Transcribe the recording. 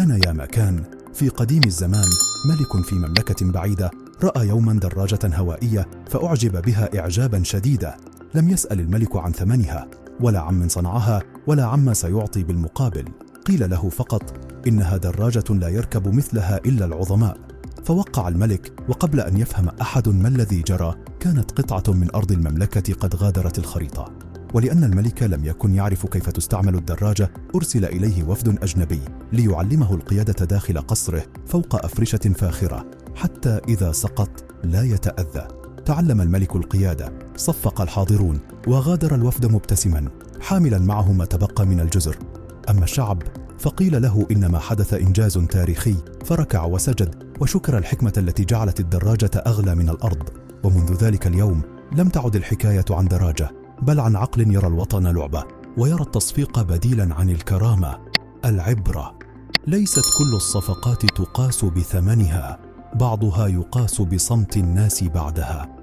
كان يا ما كان في قديم الزمان ملك في مملكة بعيدة رأى يوما دراجة هوائية فأعجب بها إعجابا شديدا. لم يسأل الملك عن ثمنها ولا عمن صنعها ولا عما سيعطي بالمقابل، قيل له فقط إنها دراجة لا يركب مثلها إلا العظماء. فوقع الملك، وقبل أن يفهم أحد ما الذي جرى كانت قطعة من أرض المملكة قد غادرت الخريطة. ولأن الملك لم يكن يعرف كيف تستعمل الدراجة أرسل إليه وفد أجنبي ليعلمه القيادة داخل قصره فوق أفرشة فاخرة حتى إذا سقط لا يتأذى. تعلم الملك القيادة، صفق الحاضرون وغادر الوفد مبتسما حاملا معه ما تبقى من الجزر. أما الشعب فقيل له إن ما حدث إنجاز تاريخي، فركع وسجد وشكر الحكمة التي جعلت الدراجة أغلى من الأرض. ومنذ ذلك اليوم لم تعد الحكاية عن دراجة، بل عن عقل يرى الوطن لعبة ويرى التصفيق بديلا عن الكرامة. العبرة: ليست كل الصفقات تقاس بثمنها، بعضها يقاس بصمت الناس بعدها.